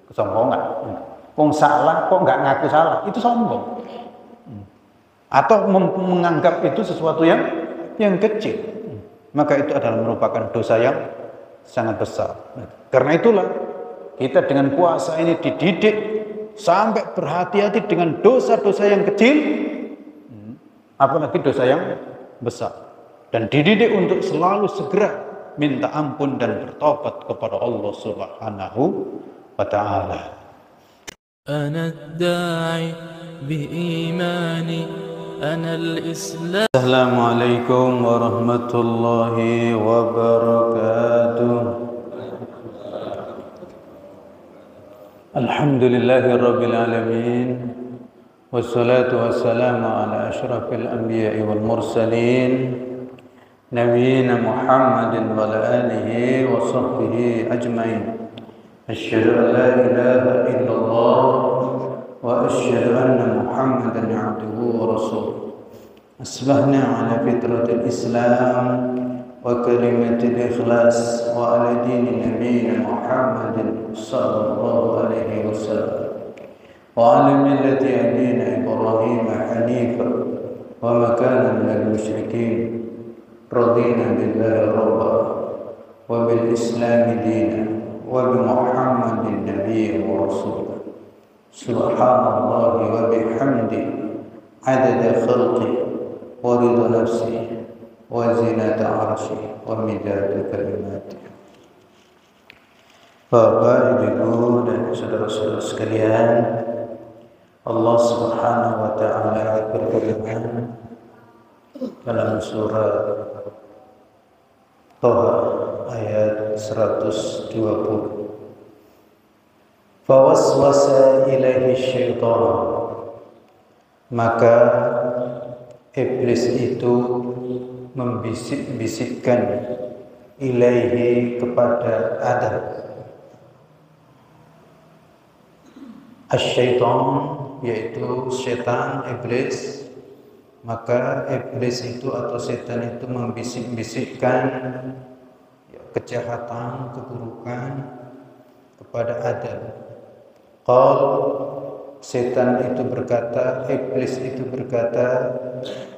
kesombongan. Wong salah kok nggak ngaku salah, itu sombong. Atau menganggap itu sesuatu yang kecil. Maka itu adalah merupakan dosa yang sangat besar. Karena itulah kita dengan puasa ini dididik sampai berhati-hati dengan dosa-dosa yang kecil, apalagi dosa yang besar. Dan dididik untuk selalu segera minta ampun dan bertobat kepada Allah Subhanahu wa ta'ala. Ana ad-da'i bi-imani ana al-islam. Assalamualaikum warahmatullahi wabarakatuh. Alhamdulillahi rabbil alamin. Wassalatu wassalamu ala asyrafil anbiya'i wal mursalin Nabiyyina Muhammadin wa ala alihi wa sahbihi ajma'in. Asyhadu an la ilaha illallah wa asyhadu anna Muhammadan abduhu wa rasuluh. Asbahna ala fitratil Islam wa kalimatil ikhlas wa ala dini nabiyyina Muhammadin sallallahu alaihi wasallam. وعلى ملة أبينا إبراهيم حنيفا وما كان من المشركين رضينا بالله ربا وبالإسلام دينا وبمحمد نبيا ورسولا سبحان الله وبحمده عدد خلقه ورضا نفسه وزنة عرشه ومداد كلماته. Bapak, Ibu, dan saudara-saudara sekalian, Allah Subhanahu wa ta'ala berfirman dalam surah Toha ayat 120. Fawaswasa ilaihi syaitan, maka iblis itu membisik-bisikkan ilaihi kepada Adam. Asyaitan, yaitu setan, iblis. Maka iblis itu atau setan itu membisik-bisikkan kejahatan, keburukan kepada Adam. Setan itu berkata, iblis itu berkata,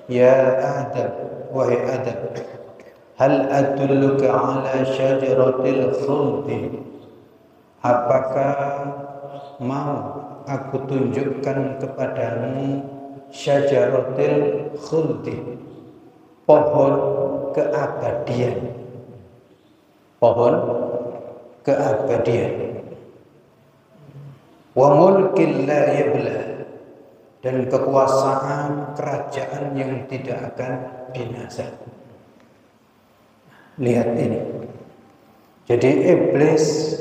ya Adam, wahai Adam, hal adulluka ala syajaratil khuldi, apakah mau aku tunjukkan kepadamu syajaratil khuldi, pohon keabadian. Pohon keabadian. Wa mulkin la yabla, dan kekuasaan kerajaan yang tidak akan binasa. Lihat ini. Jadi iblis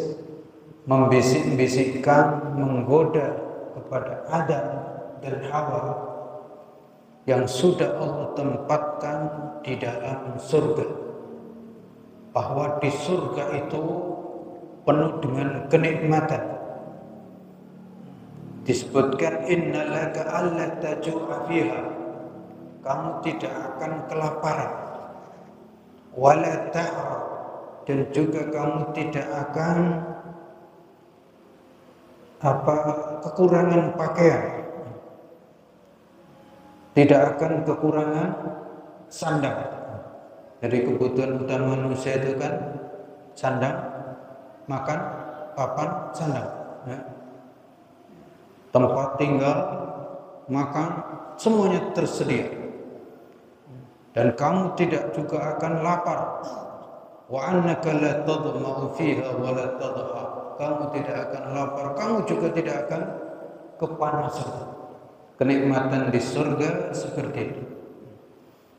membisik-bisikkan, menggoda kepada Adam dan Hawa yang sudah Allah tempatkan di dalam surga, bahwa di surga itu penuh dengan kenikmatan. Disebutkan innalaka alla taju'a fiha, kamu tidak akan kelaparan, wala ta'a, dan juga kamu tidak akan kekurangan pakaian, tidak akan kekurangan sandang. Dari kebutuhan utama manusia itu kan sandang, makan, papan, sandang, ya. Tempat tinggal, makan, semuanya tersedia. Dan kamu tidak juga akan lapar. Wa annaka la tadma'u fiha wa la tadha, kamu tidak akan lapar, kamu juga tidak akan kepanasan. Kenikmatan di surga seperti itu.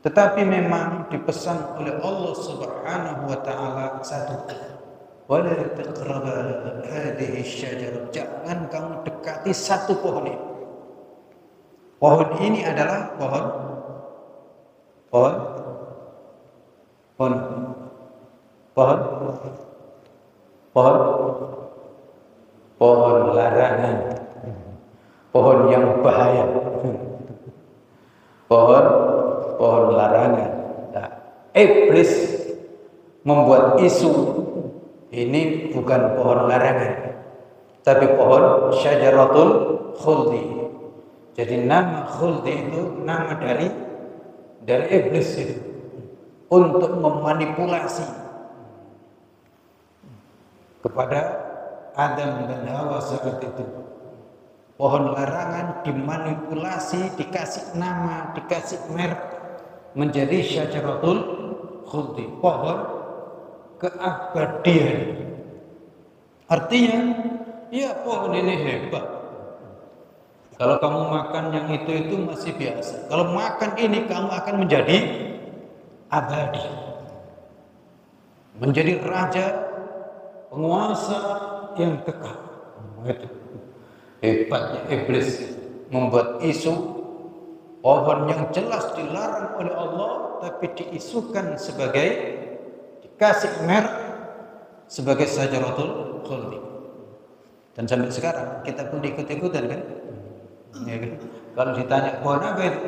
Tetapi memang dipesan oleh Allah Subhanahu wa ta'ala satu, wala taqrabu hadhihi syajarah, jangan kamu dekati satu pohon ini. Pohon ini adalah pohon larangan, pohon yang bahaya, pohon larangan. Nah, iblis membuat isu ini bukan pohon larangan, tapi pohon syajaratul khuldi. Jadi nama khuldi itu nama dari iblis itu, untuk memanipulasi kepada Adam dan Hawa saat itu. Pohon larangan dimanipulasi, dikasih nama, dikasih merek menjadi syajaratul khuldi, pohon keabadian. Artinya, ya pohon ini hebat. Kalau kamu makan yang itu masih biasa. Kalau makan ini kamu akan menjadi abadi, menjadi raja, penguasa yang kekal. Itu hebatnya iblis, membuat isu pohon yang jelas dilarang oleh Allah, tapi diisukan sebagai, dikasih merek sebagai syajaratul khuldi. Dan sampai sekarang kita pun ikut-ikutan kan? Ya kan? Kalau ditanya pohon apa itu,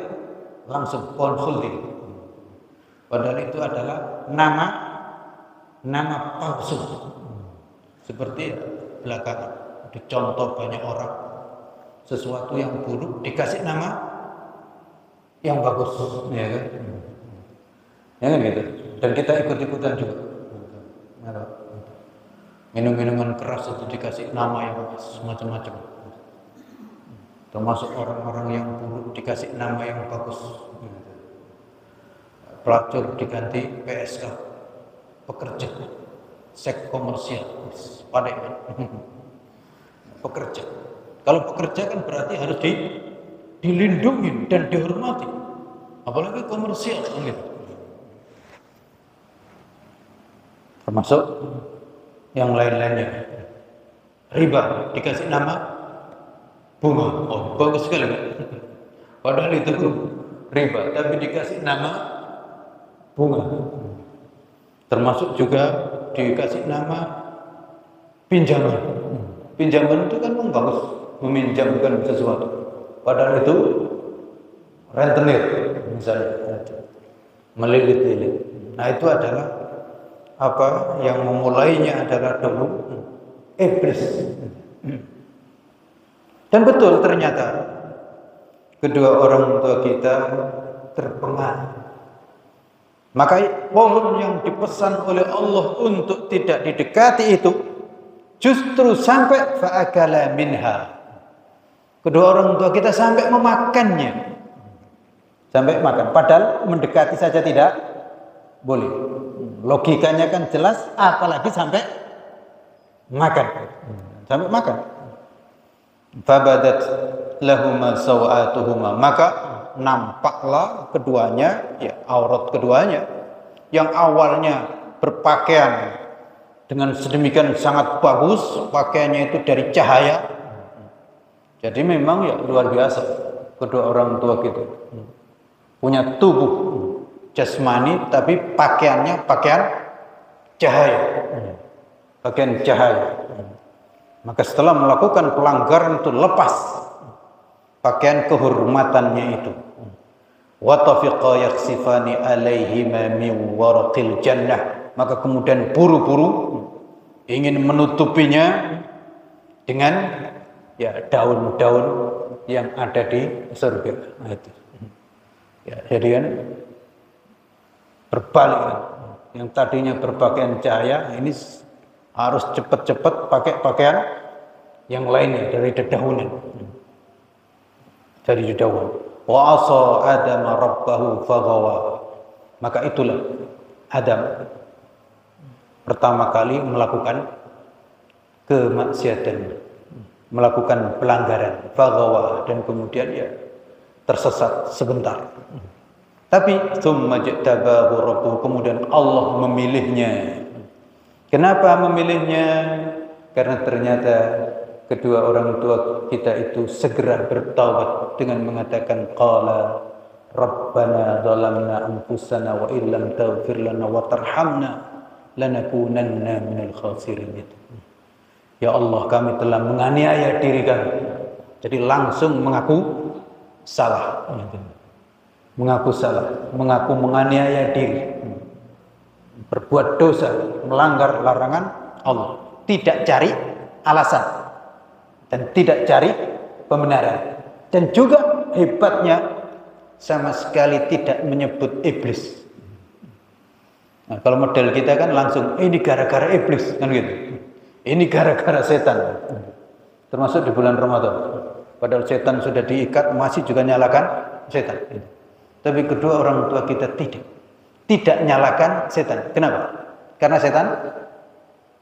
langsung pohon khuldi. Padahal itu adalah nama palsu. Seperti belakangan dicontoh banyak orang, sesuatu yang buruk dikasih nama yang bagus, ya kan? Ya kan gitu. Dan kita ikut-ikutan juga. Minum-minuman keras itu dikasih nama yang macam-macam. Termasuk orang-orang yang buruk dikasih nama yang bagus. Pelacur diganti PSK, pekerja, seks komersial, padahal pekerja. Kalau pekerja kan berarti harus dilindungi dan dihormati, apalagi komersial gitu. Termasuk yang lain-lainnya. Riba dikasih nama bunga, oh bagus sekali kan? Padahal itu riba, tapi dikasih nama bunga. Termasuk juga dikasih nama pinjaman. Pinjaman itu kan bagus, meminjamkan sesuatu. Padahal itu rentenir misalnya, melilit-lilit. Nah itu adalah apa yang memulainya adalah dulu iblis. Dan betul ternyata kedua orang tua kita terpengaruh. Maka pohon yang dipesan oleh Allah untuk tidak didekati itu justru sampai fa'akala minha. Kedua orang tua kita sampai memakannya. Sampai makan. Padahal mendekati saja tidak boleh. Logikanya kan jelas, apalagi sampai makan. Sampai makan. Fabadat lahuma sawatuhuma. Maka nampaklah keduanya, ya aurat keduanya, yang awalnya berpakaian dengan sedemikian sangat bagus, pakaiannya itu dari cahaya. Jadi memang ya luar biasa kedua orang tua kita. Punya tubuh jasmani tapi pakaiannya pakaian cahaya. Pakaian cahaya. Maka setelah melakukan pelanggaran itu lepas pakaian kehormatannya itu. Wa tafiqa yakhsifani alaihima min warqil jannah. Maka kemudian buru-buru ingin menutupinya dengan ya daun-daun yang ada di surga. Nah, itu. Ya, jadi kan berbalik kan. Yang tadinya berpakaian cahaya ini harus cepat-cepat pakai pakaian yang lainnya dari dedaunan. Dari dedaunan. Wa asa Adam rabbahu faghawa. Maka itulah Adam pertama kali melakukan kemaksiatan, melakukan pelanggaran, faghawa, dan kemudian ya tersesat sebentar. Tapi tsumma jtabahu rabbuhu, kemudian Allah memilihnya. Kenapa memilihnya? Karena ternyata kedua orang tua kita itu segera bertaubat dengan mengatakan qala rabbana zalamna anfusana wa illam taghfir lana wa tarhamna lanakunanna minal khasirin. Ya Allah, kami telah menganiaya diri kami. Jadi langsung mengaku salah. Mengaku salah, mengaku menganiaya diri. Berbuat dosa, melanggar larangan Allah. Tidak cari alasan. dan tidak cari pembenaran. Dan juga hebatnya sama sekali tidak menyebut iblis. Nah, kalau model kita kan langsung ini gara-gara iblis kan gitu. Ini gara-gara setan. Termasuk di bulan Ramadan. Padahal setan sudah diikat masih juga nyalakan setan. Tapi kedua orang tua kita tidak nyalakan setan. Kenapa? Karena setan?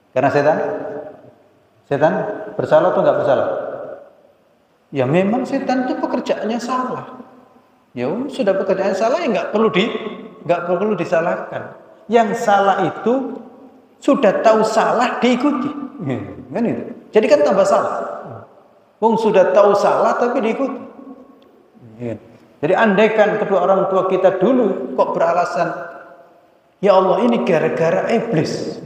Karena setan? Setan bersalah atau enggak bersalah? Ya memang setan itu pekerjaannya salah. Ya sudah pekerjaannya salah ya enggak perlu disalahkan. Yang salah itu sudah tahu salah diikuti. Kan itu. Jadi kan tambah salah. Wong sudah tahu salah tapi diikuti. Jadi andaikan kedua orang tua kita dulu kok beralasan, ya Allah ini gara-gara iblis,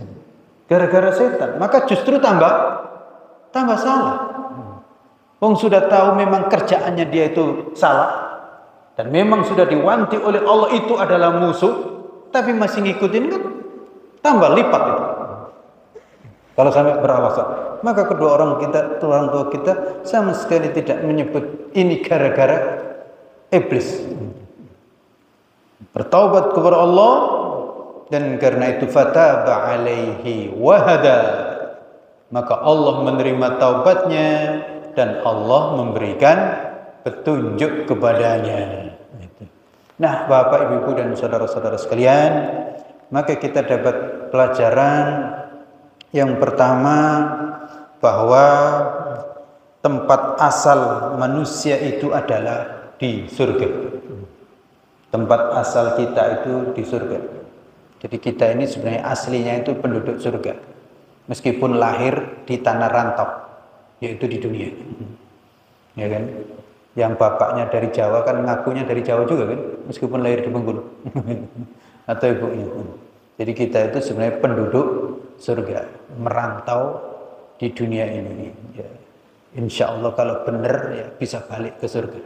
gara-gara setan, maka justru tambah salah. Wong sudah tahu memang kerjaannya dia itu salah dan memang sudah diwanti oleh Allah itu adalah musuh, tapi masih ngikutin kan tambah lipat itu. Kalau sampai beralasan, maka kedua orang tua kita sama sekali tidak menyebut ini gara-gara iblis. Bertaubat kepada Allah dan karena itu fataba alaihi wahada, maka Allah menerima taubatnya dan Allah memberikan petunjuk kepadanya. Nah, Bapak, Ibu dan saudara-saudara sekalian, maka kita dapat pelajaran yang pertama bahwa tempat asal manusia itu adalah di surga. Tempat asal kita itu di surga. Jadi kita ini sebenarnya aslinya itu penduduk surga. Meskipun lahir di tanah rantau, yaitu di dunia. Ya kan? Yang bapaknya dari Jawa kan ngakunya dari Jawa juga kan, meskipun lahir di Bengkulu. Atau ibunya. Jadi kita itu sebenarnya penduduk surga, merantau di dunia ini. Ya. Insya Allah kalau benar ya bisa balik ke surga.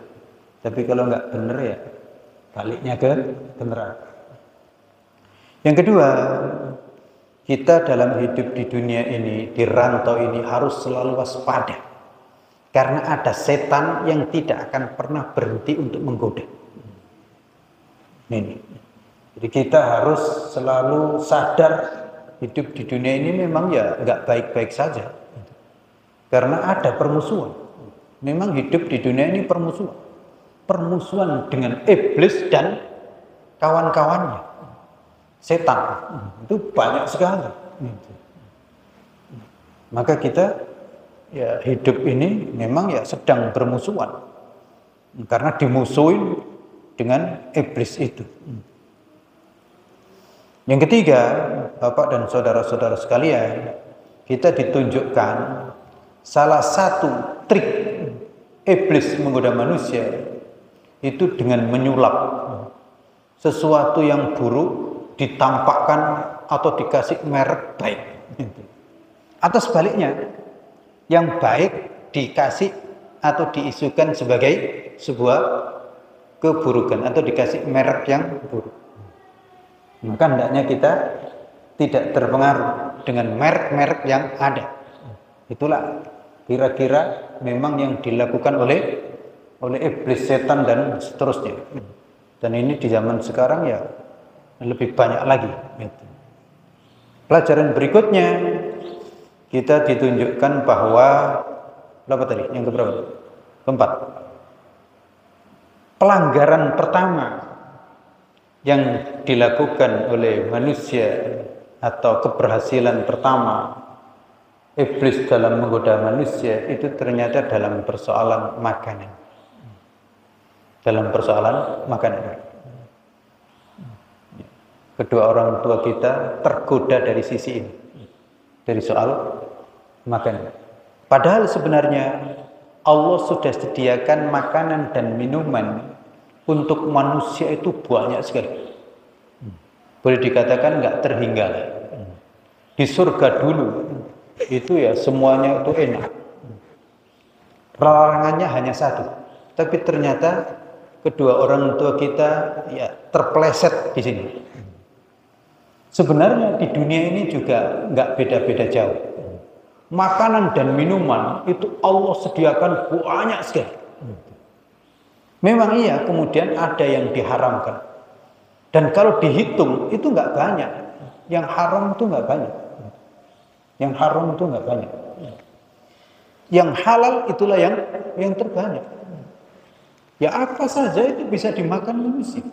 Tapi kalau nggak benar ya baliknya ke neraka. Yang kedua, kita dalam hidup di dunia ini, di rantau ini harus selalu waspada. Karena ada setan yang tidak akan pernah berhenti untuk menggoda. Ini. Jadi kita harus selalu sadar hidup di dunia ini memang ya nggak baik-baik saja. Karena ada permusuhan. Memang hidup di dunia ini permusuhan. Permusuhan dengan iblis dan kawan-kawannya. Setan. Itu banyak sekali. Maka kita ya hidup ini memang ya sedang bermusuhan. Karena dimusuhin dengan iblis itu. Yang ketiga, Bapak dan saudara-saudara sekalian, kita ditunjukkan salah satu trik iblis menggoda manusia itu dengan menyulap sesuatu yang buruk ditampakkan atau dikasih merek baik. Atau sebaliknya, yang baik dikasih atau diisukan sebagai sebuah keburukan atau dikasih merek yang buruk. Maka hendaknya kita tidak terpengaruh dengan merek-merek yang ada. Itulah kira-kira memang yang dilakukan oleh iblis, setan dan seterusnya. Dan ini di zaman sekarang ya lebih banyak lagi. Pelajaran berikutnya kita ditunjukkan bahwa berapa tadi? Yang keberapa? Keempat. Pelanggaran pertama yang dilakukan oleh manusia atau keberhasilan pertama iblis dalam menggoda manusia itu ternyata dalam persoalan makanan. Dalam persoalan makanan. Kedua orang tua kita tergoda dari sisi ini. Dari soal makanan. Padahal sebenarnya Allah sudah sediakan makanan dan minuman untuk manusia itu banyak sekali. Boleh dikatakan nggak terhingga. Di surga dulu itu ya semuanya itu enak. Larangannya hanya satu. Tapi ternyata kedua orang tua kita ya terpeleset di sini. Sebenarnya di dunia ini juga nggak beda-beda jauh. makanan dan minuman itu Allah sediakan banyak sekali. Memang iya, kemudian ada yang diharamkan. Dan kalau dihitung itu nggak banyak. Yang haram itu nggak banyak. Yang haram itu nggak banyak. Yang halal itulah yang terbanyak. Ya apa saja itu bisa dimakan manusia.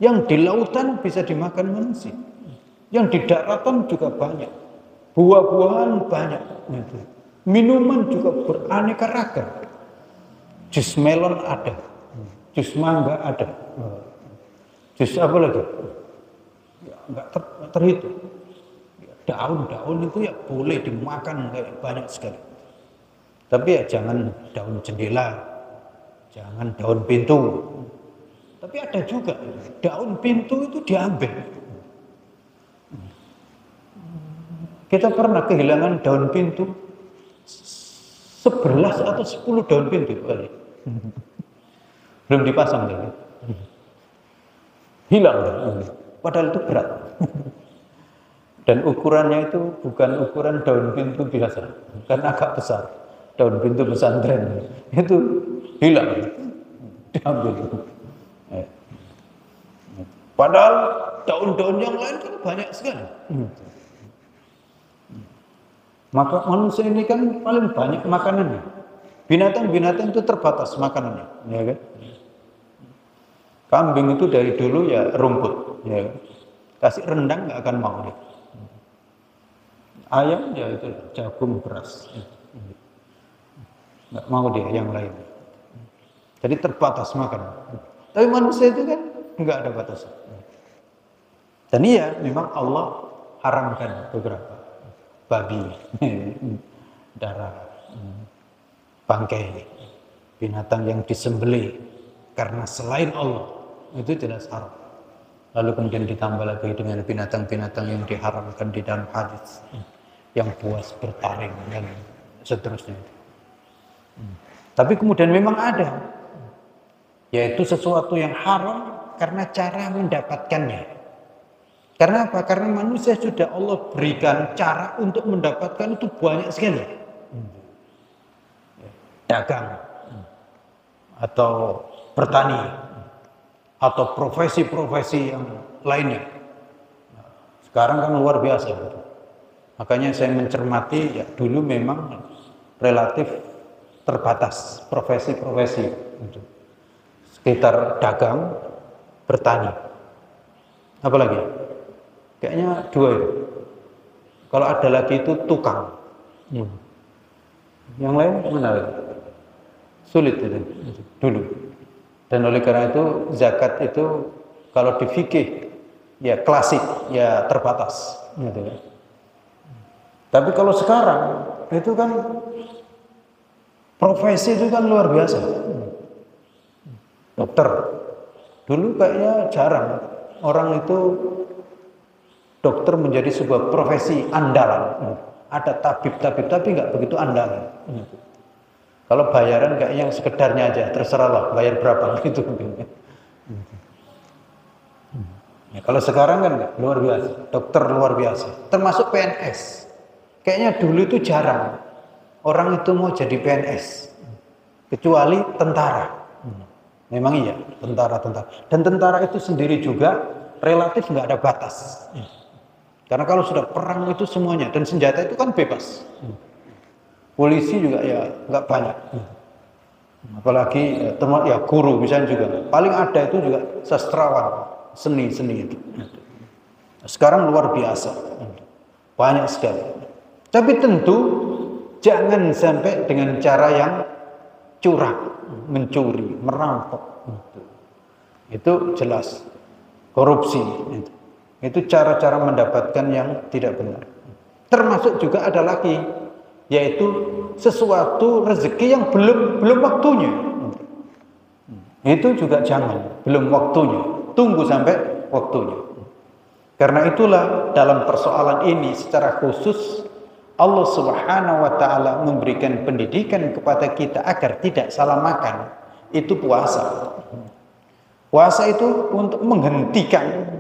Yang di lautan bisa dimakan manusia. Yang di daratan juga banyak. Buah-buahan banyak. Minuman juga beraneka ragam. Jus melon ada. Jus mangga ada. Jus apa lagi? Ya, nggak terhitung. Daun-daun itu ya boleh dimakan kayak banyak sekali. Tapi ya jangan daun jendela, jangan daun pintu. Tapi ada juga daun pintu itu diambil. Kita pernah kehilangan daun pintu 11 atau 10 daun pintu kali. Belum dipasang lagi. Hilang. Padahal itu berat. Dan ukurannya itu bukan ukuran daun pintu biasa, karena agak besar. Daun pintu pesantren itu hilang, diambil. Padahal daun-daun yang lain kan banyak sekali. Maka manusia ini kan paling banyak makanannya. Binatang-binatang itu terbatas makanannya, ya kan? Kambing itu dari dulu ya rumput, ya. Kasih rendang nggak akan mau dia. Ayam ya itu jagung, beras, nggak mau dia yang lain. Jadi terbatas makan. Tapi manusia itu kan nggak ada batasan. Dan iya, memang Allah haramkan beberapa babi, darah, bangkai, binatang yang disembelih karena selain Allah itu jelas haram. Lalu kemudian ditambah lagi dengan binatang-binatang yang diharamkan di dalam hadis, yang buas bertaring dan seterusnya. Tapi kemudian memang ada, yaitu sesuatu yang haram karena cara mendapatkannya. Karena apa? Karena manusia sudah Allah berikan cara untuk mendapatkan itu banyak sekali. Dagang, atau bertani, atau profesi-profesi yang lainnya. Sekarang kan luar biasa. Makanya saya mencermati, ya dulu memang relatif terbatas profesi-profesi. Sekitar dagang, bertani. Apa lagi? Kayaknya dua itu. Kalau ada lagi itu tukang. Yang lain mana lagi? Sulit itu dulu. Dan oleh karena itu zakat itu kalau di fikih ya klasik, ya terbatas gitu ya. Tapi kalau sekarang itu kan profesi itu kan luar biasa. Dokter dulu kayaknya jarang orang itu dokter menjadi sebuah profesi andalan. Ada tabib-tabib tapi nggak begitu andalan. Kalau bayaran kayak yang sekedarnya aja, terserahlah bayar berapa gitu. Ya, kalau sekarang kan luar biasa, dokter luar biasa, termasuk PNS. Kayaknya dulu itu jarang orang itu mau jadi PNS, kecuali tentara. Memang iya, tentara. Dan tentara itu sendiri juga relatif nggak ada batas. Karena kalau sudah perang itu semuanya, dan senjata itu kan bebas. Polisi juga ya nggak banyak. Apalagi ya guru misalnya juga. Paling ada itu juga sastrawan, seni itu. Sekarang luar biasa, banyak sekali. Tapi tentu jangan sampai dengan cara yang curang, mencuri, merampok. Itu jelas korupsi. Itu cara-cara mendapatkan yang tidak benar. Termasuk juga ada lagi, yaitu sesuatu rezeki yang belum waktunya. Itu juga jangan, belum waktunya. Tunggu sampai waktunya. Karena itulah dalam persoalan ini secara khusus Allah Subhanahu wa taala memberikan pendidikan kepada kita agar tidak salah makan. Itu puasa. Puasa itu untuk menghentikan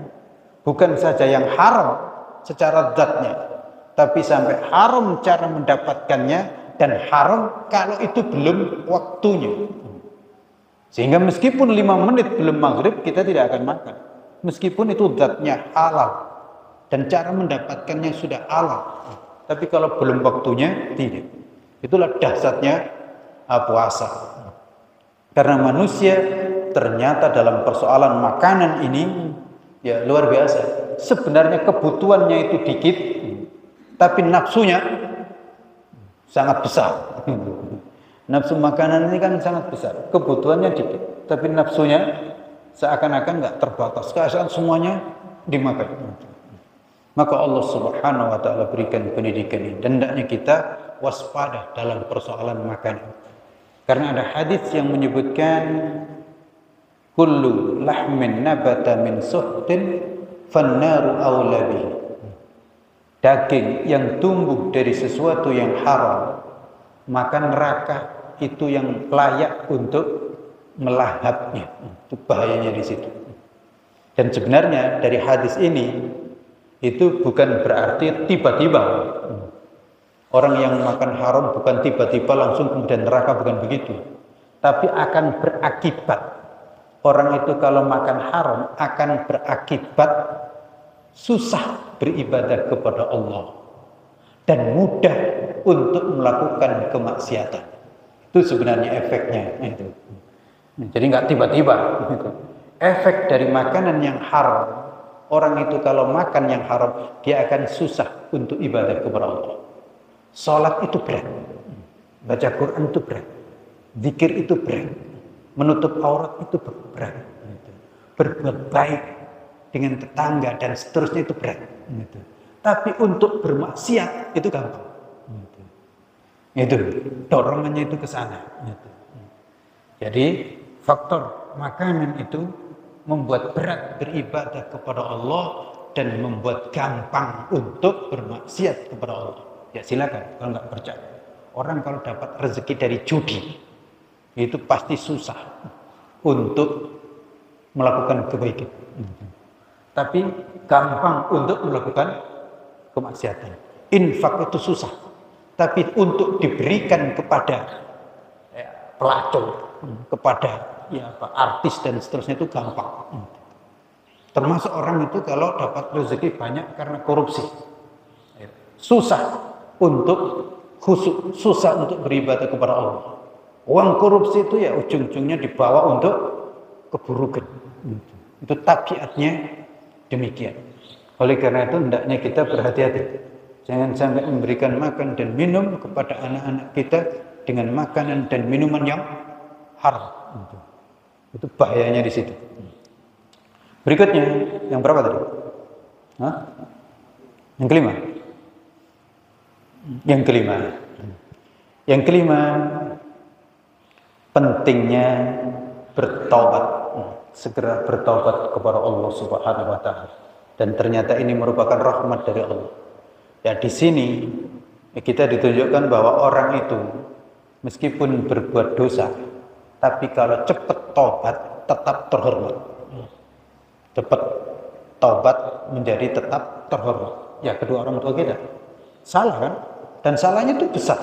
bukan saja yang haram secara zatnya, tapi sampai haram cara mendapatkannya, dan haram kalau itu belum waktunya. Sehingga meskipun 5 menit belum maghrib, kita tidak akan makan. Meskipun itu zatnya halal dan cara mendapatkannya sudah halal, tapi kalau belum waktunya, tidak. Itulah dahsyatnya puasa. Karena manusia ternyata dalam persoalan makanan ini ya luar biasa. Sebenarnya kebutuhannya itu dikit, tapi nafsunya sangat besar. Nafsu makanan ini kan sangat besar, kebutuhannya dikit, tapi nafsunya seakan-akan nggak terbatas, keasaan semuanya dimakan. Maka Allah Subhanahu wa taala berikan pendidikan ini, dan hendaknya kita waspada dalam persoalan makanan. Karena ada hadis yang menyebutkan kullu lahmin nabata min suhtin fannaru aula bihi. Daging yang tumbuh dari sesuatu yang haram, maka neraka itu yang layak untuk melahapnya. Itu bahayanya di situ. Dan sebenarnya dari hadis ini itu bukan berarti tiba-tiba orang yang makan haram, bukan tiba-tiba langsung kemudian neraka, bukan begitu. Tapi akan berakibat. Orang itu kalau makan haram akan berakibat susah beribadah kepada Allah dan mudah untuk melakukan kemaksiatan. Itu sebenarnya efeknya itu. Jadi nggak tiba-tiba. Efek dari makanan yang haram, orang itu kalau makan yang haram, dia akan susah untuk ibadah kepada Allah. Salat itu berat, baca Quran itu berat, zikir itu berat, menutup aurat itu berat, berbuat baik dengan tetangga dan seterusnya itu berat. Tapi untuk bermaksiat itu gampang. Itu dorongannya itu ke sana. Jadi faktor makanan itu membuat berat beribadah kepada Allah dan membuat gampang untuk bermaksiat kepada Allah. Ya silakan kalau nggak percaya. Orang kalau dapat rezeki dari judi itu pasti susah untuk melakukan kebaikan. Tapi gampang untuk melakukan kemaksiatan. Infak itu susah. Tapi untuk diberikan kepada pelacur, kepada artis dan seterusnya itu gampang. Termasuk orang itu kalau dapat rezeki banyak karena korupsi. Susah untuk khusyuk, susah untuk beribadah kepada Allah. Uang korupsi itu ya ujung-ujungnya dibawa untuk keburukan. Itu tabiatnya demikian. Oleh karena itu hendaknya kita berhati-hati. Jangan sampai memberikan makan dan minum kepada anak-anak kita dengan makanan dan minuman yang haram. Itu bahayanya di situ. Berikutnya, yang berapa tadi? Hah? Yang kelima. Yang kelima, pentingnya bertaubat, segera bertaubat kepada Allah Subhanahu wa taala. Dan ternyata ini merupakan rahmat dari Allah. Ya di sini kita ditunjukkan bahwa orang itu meskipun berbuat dosa, tapi kalau cepat taubat tetap terhormat. Cepat taubat menjadi tetap terhormat. Ya kedua orang tua kita salah kan? Dan salahnya itu besar.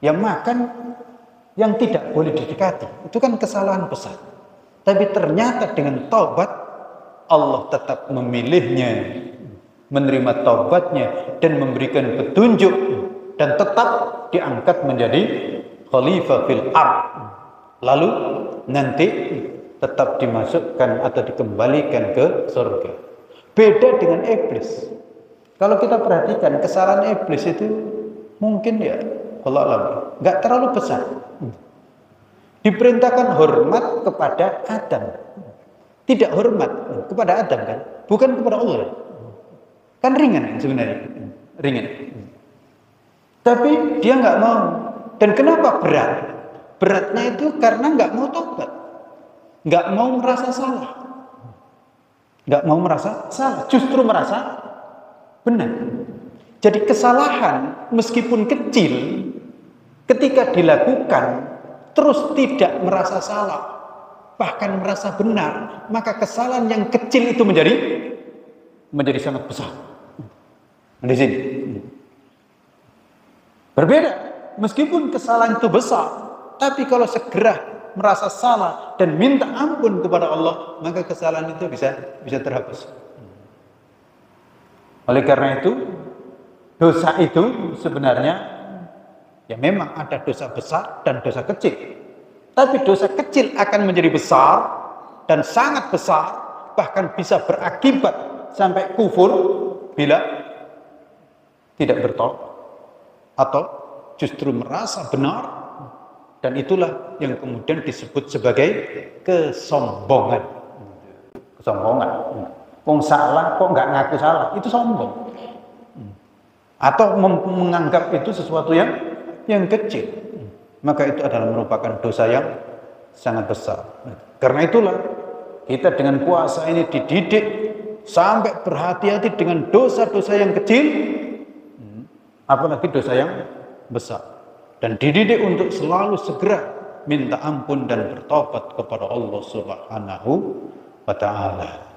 Yang makan yang tidak boleh didekati, itu kan kesalahan besar. Tapi ternyata dengan taubat Allah tetap memilihnya, menerima taubatnya dan memberikan petunjuk dan tetap diangkat menjadi khalifah fil ard. Lalu nanti tetap dimasukkan atau dikembalikan ke surga. Beda dengan iblis. Kalau kita perhatikan kesalahan iblis itu mungkin ya Allah alam nggak terlalu besar. Diperintahkan hormat kepada Adam, tidak hormat kepada Adam kan, bukan kepada Allah. Kan ringan sebenarnya, ringan. Tapi dia nggak mau. Dan kenapa berat? Beratnya itu karena nggak mau tobat, nggak mau merasa salah, nggak mau merasa salah, justru merasa benar. Jadi kesalahan meskipun kecil, ketika dilakukan terus tidak merasa salah, bahkan merasa benar, maka kesalahan yang kecil itu menjadi sangat besar. Di sini. Berbeda, meskipun kesalahan itu besar, tapi kalau segera merasa salah dan minta ampun kepada Allah, maka kesalahan itu bisa terhapus. Oleh karena itu, dosa itu sebenarnya ya memang ada dosa besar dan dosa kecil. Tapi dosa kecil akan menjadi besar dan sangat besar, bahkan bisa berakibat sampai kufur bila tidak bertobat atau justru merasa benar, dan itulah yang kemudian disebut sebagai kesombongan. Kesombongan. Wong salah kok nggak ngaku salah, itu sombong. Atau menganggap itu sesuatu yang kecil, maka itu adalah merupakan dosa yang sangat besar. Karena itulah kita dengan puasa ini dididik sampai berhati-hati dengan dosa-dosa yang kecil, apalagi dosa yang besar, dan dididik untuk selalu segera minta ampun dan bertobat kepada Allah Subhanahu wa ta'ala.